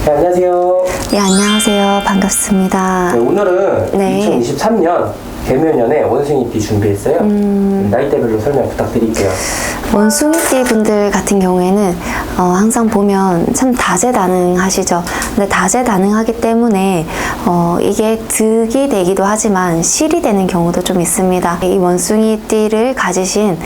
네, 안녕하세요. 네, 안녕하세요. 반갑습니다. 네, 오늘은 네. 2023년 개묘년에 원숭이띠 준비했어요. 나이대별로 설명 부탁드릴게요. 원숭이띠 분들 같은 경우에는 항상 보면 참 다재다능하시죠. 근데 다재다능하기 때문에 이게 득이 되기도 하지만 실이 되는 경우도 좀 있습니다. 이 원숭이띠를 가지신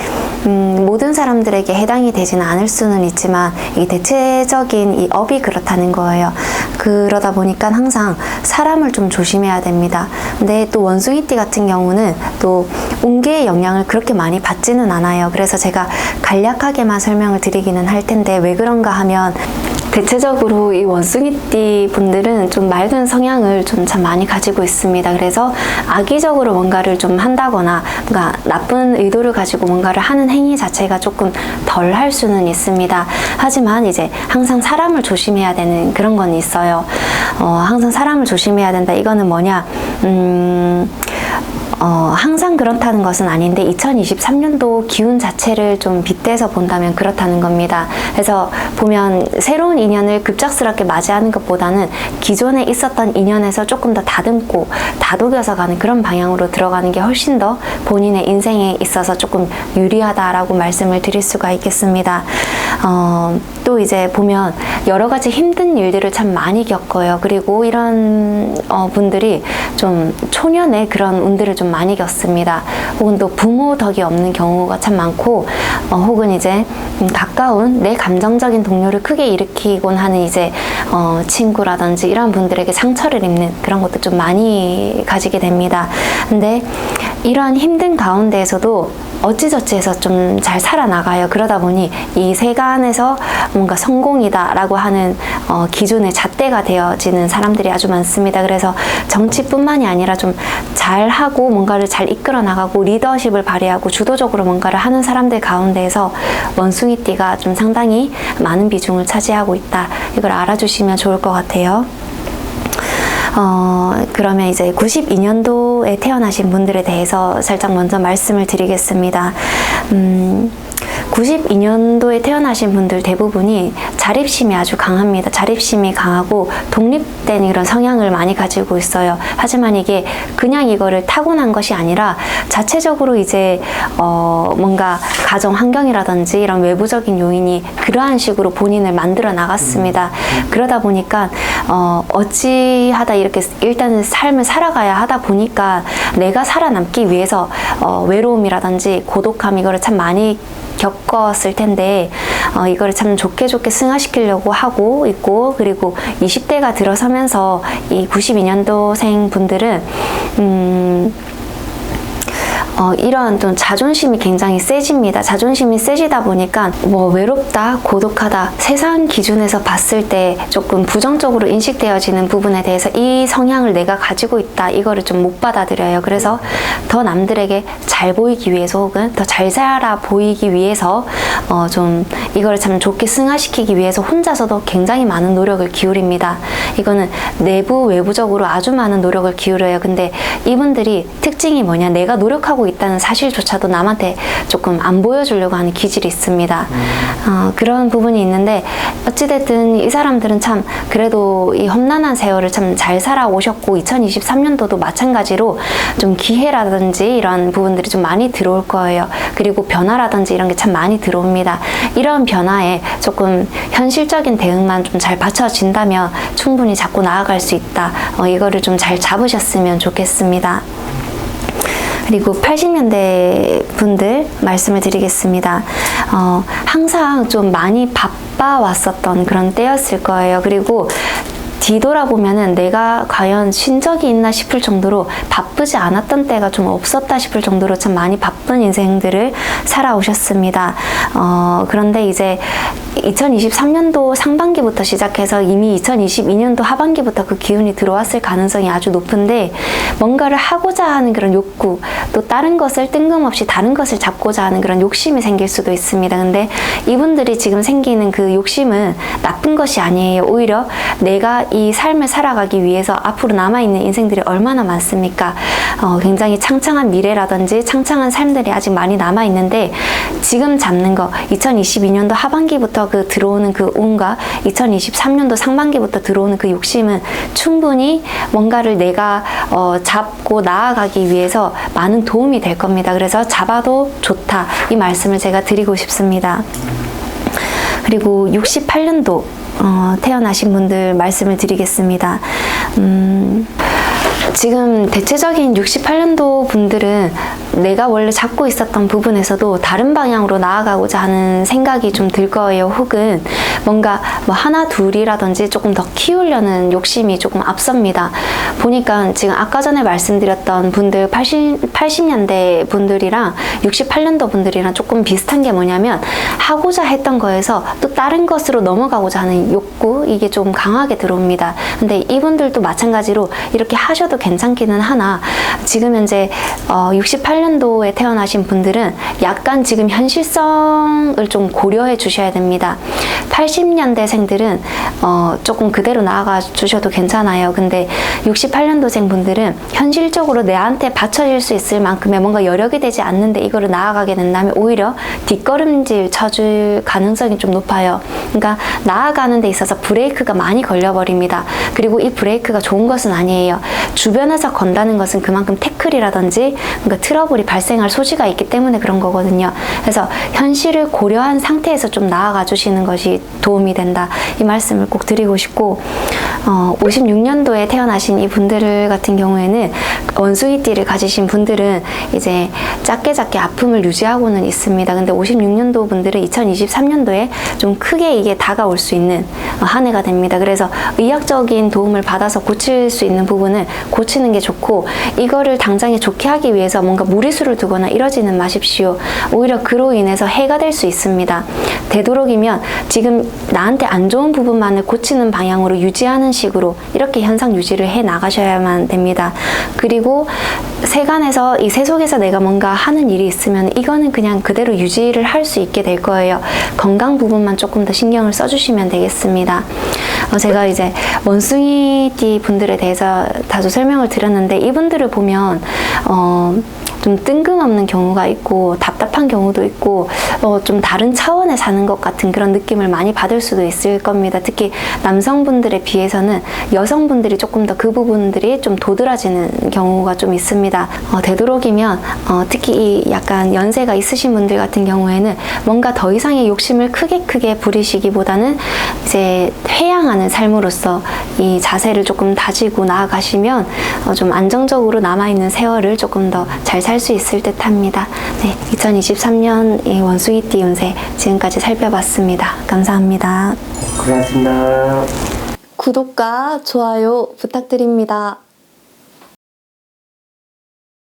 모든 사람들에게 해당이 되지는 않을 수는 있지만 이 대체적인 이 업이 그렇다는 거예요. 그러다 보니까 항상 사람을 좀 조심해야 됩니다. 근데 또 원숭이띠 같은 경우는 또 운기의 영향을 그렇게 많이 받지는 않아요. 그래서 제가 간략하게만 설명을 드리기는 할 텐데 왜 그런가 하면 대체적으로 이 원숭이띠 분들은 좀 맑은 성향을 좀 참 많이 가지고 있습니다. 그래서 악의적으로 뭔가를 좀 한다거나 뭔가 나쁜 의도를 가지고 뭔가를 하는 행위 자체가 조금 덜 할 수는 있습니다. 하지만 이제 항상 사람을 조심해야 되는 그런 건 있어요. 항상 사람을 조심해야 된다. 이거는 뭐냐? 항상 그렇다는 것은 아닌데 2023년도 기운 자체를 좀 빗대서 본다면 그렇다는 겁니다. 그래서 보면 새로운 인연을 급작스럽게 맞이하는 것보다는 기존에 있었던 인연에서 조금 더 다듬고 다독여서 가는 그런 방향으로 들어가는 게 훨씬 더 본인의 인생에 있어서 조금 유리하다라고 말씀을 드릴 수가 있겠습니다. 또 이제 보면 여러 가지 힘든 일들을 참 많이 겪어요. 그리고 이런 분들이 좀 초년에 그런 운들을 좀 많이 겪습니다. 혹은 또 부모 덕이 없는 경우가 참 많고, 혹은 이제 가까운 내 감정적인 동요를 크게 일으키곤 하는 이제 친구라든지 이런 분들에게 상처를 입는 그런 것도 좀 많이 가지게 됩니다. 근데 이러한 힘든 가운데에서도 어찌저찌해서 좀 잘 살아나가요. 그러다 보니 이 세간에서 뭔가 성공이다라고 하는 기준의 잣대가 되어지는 사람들이 아주 많습니다. 그래서 정치뿐만이 아니라 좀 잘하고 뭔가를 잘 이끌어 나가고 리더십을 발휘하고 주도적으로 뭔가를 하는 사람들 가운데에서 원숭이띠가 좀 상당히 많은 비중을 차지하고 있다. 이걸 알아주시면 좋을 것 같아요. 그러면 이제 92년도에 태어나신 분들에 대해서 살짝 먼저 말씀을 드리겠습니다. 92년도에 태어나신 분들 대부분이 자립심이 아주 강합니다. 자립심이 강하고 독립된 이런 성향을 많이 가지고 있어요. 하지만 이게 그냥 이거를 타고난 것이 아니라 자체적으로 이제 뭔가 가정 환경이라든지 이런 외부적인 요인이 그러한 식으로 본인을 만들어 나갔습니다. 그러다 보니까 어찌하다 이렇게 일단은 삶을 살아가야 하다 보니까 내가 살아남기 위해서 외로움이라든지 고독함 이거를 참 많이 겪었을 텐데 이거를 참 좋게 승화시키려고 하고 있고, 그리고 20대가 들어서면서 이 92년도생 분들은 이런 좀 자존심이 굉장히 세집니다. 자존심이 세지다 보니까 뭐 외롭다, 고독하다, 세상 기준에서 봤을 때 조금 부정적으로 인식되어지는 부분에 대해서 이 성향을 내가 가지고 있다, 이거를 좀 못 받아들여요. 그래서 더 남들에게 잘 보이기 위해서 혹은 더 잘 살아 보이기 위해서 좀 이걸 참 좋게 승화시키기 위해서 혼자서도 굉장히 많은 노력을 기울입니다. 이거는 내부 외부적으로 아주 많은 노력을 기울여요. 근데 이분들이 특징이 뭐냐, 내가 노력하고 있다는 사실조차도 남한테 조금 안 보여주려고 하는 기질이 있습니다. 그런 부분이 있는데 어찌됐든 이 사람들은 참 그래도 이 험난한 세월을 참 잘 살아오셨고 2023년도도 마찬가지로 좀 기회라든지 이런 부분들이 좀 많이 들어올 거예요. 그리고 변화라든지 이런 게 참 많이 들어옵니다. 이런 변화에 조금 현실적인 대응만 좀 잘 받쳐진다면 충분히 잡고 나아갈 수 있다. 이거를 좀 잘 잡으셨으면 좋겠습니다. 그리고 80년대 분들 말씀을 드리겠습니다. 항상 좀 많이 바빠왔었던 그런 때였을 거예요. 그리고 뒤돌아보면은 내가 과연 신 적이 있나 싶을 정도로 바쁘지 않았던 때가 좀 없었다 싶을 정도로 참 많이 바쁜 인생들을 살아오셨습니다. 그런데 이제 2023년도 상반기부터 시작해서 이미 2022년도 하반기부터 그 기운이 들어왔을 가능성이 아주 높은데, 뭔가를 하고자 하는 그런 욕구, 또 다른 것을 뜬금없이 다른 것을 잡고자 하는 그런 욕심이 생길 수도 있습니다. 근데 이분들이 지금 생기는 그 욕심은 나쁜 것이 아니에요. 오히려 내가 이 삶을 살아가기 위해서 앞으로 남아있는 인생들이 얼마나 많습니까? 굉장히 창창한 미래라든지 창창한 삶들이 아직 많이 남아있는데 지금 잡는 거 2022년도 하반기부터 그 들어오는 그 운과 2023년도 상반기부터 들어오는 그 욕심은 충분히 뭔가를 내가 잡고 나아가기 위해서 많은 도움이 될 겁니다. 그래서 잡아도 좋다 이 말씀을 제가 드리고 싶습니다. 그리고 68년도 태어나신 분들 말씀을 드리겠습니다. 지금 대체적인 68년도 분들은 내가 원래 잡고 있었던 부분에서도 다른 방향으로 나아가고자 하는 생각이 좀 들 거예요. 혹은 뭔가 뭐 하나 둘이라든지 조금 더 키우려는 욕심이 조금 앞섭니다. 보니까 지금 아까 전에 말씀드렸던 분들 80년대 분들이랑 68년도 분들이랑 조금 비슷한 게 뭐냐면 하고자 했던 거에서 또 다른 것으로 넘어가고자 하는 욕구 이게 좀 강하게 들어옵니다. 근데 이분들도 마찬가지로 이렇게 하셔도 괜찮기는 하나 지금 현재 68년도에 태어나신 분들은 약간 지금 현실성을 좀 고려해 주셔야 됩니다. 80년대생들은 조금 그대로 나아가 주셔도 괜찮아요. 근데 68년도생 분들은 현실적으로 내한테 받쳐질 수 있을 만큼의 뭔가 여력이 되지 않는데 이거를 나아가게 된다면 오히려 뒷걸음질 쳐줄 가능성이 좀 높아요. 그러니까 나아가는 데 있어서 브레이크가 많이 걸려버립니다. 그리고 이 브레이크가 좋은 것은 아니에요. 주변에서 건다는 것은 그만큼 태클이라든지 그러니까 트러블이 발생할 소지가 있기 때문에 그런 거거든요. 그래서 현실을 고려한 상태에서 좀 나아가 주시는 것이 도움이 된다. 이 말씀을 꼭 드리고 싶고 56년도에 태어나신 이 분들 같은 경우에는 원숭이띠를 가지신 분들은 이제 작게 아픔을 유지하고는 있습니다. 근데 56년도 분들은 2023년도에 좀 크게 이게 다가올 수 있는 한 해가 됩니다. 그래서 의학적인 도움을 받아서 고칠 수 있는 부분은 고치는 게 좋고 이거를 당장에 좋게 하기 위해서 뭔가 무리수를 두거나 이러지는 마십시오. 오히려 그로 인해서 해가 될 수 있습니다. 되도록이면 지금 나한테 안 좋은 부분만을 고치는 방향으로 유지하는 식으로 이렇게 현상 유지를 해 나가셔야만 됩니다. 그리고 세간에서 이 세속에서 내가 뭔가 하는 일이 있으면 이거는 그냥 그대로 유지를 할 수 있게 될 거예요. 건강 부분만 조금 더 신경을 써주시면 되겠습니다. 제가 이제 원숭이띠 분들에 대해서 다소 설명을 드렸는데 이분들을 보면 좀 뜬금없는 경우가 있고 답답한 경우도 있고 좀 다른 차원에 사는 것 같은 그런 느낌을 많이 받을 수도 있을 겁니다. 특히 남성분들에 비해서는 여성분들이 조금 더 그 부분들이 좀 도드라지는 경우가 좀 있습니다. 되도록이면 특히 이 약간 연세가 있으신 분들 같은 경우에는 뭔가 더 이상의 욕심을 크게 부리시기보다는 이제 회양하는 삶으로서 이 자세를 조금 다지고 나아가시면 좀 안정적으로 남아있는 세월을 조금 더 잘 살 수 있을 듯 합니다. 네, 2023년 이 원숭이띠 운세 지금까지 살펴봤습니다. 감사합니다. 고맙습니다. 구독과 좋아요 부탁드립니다.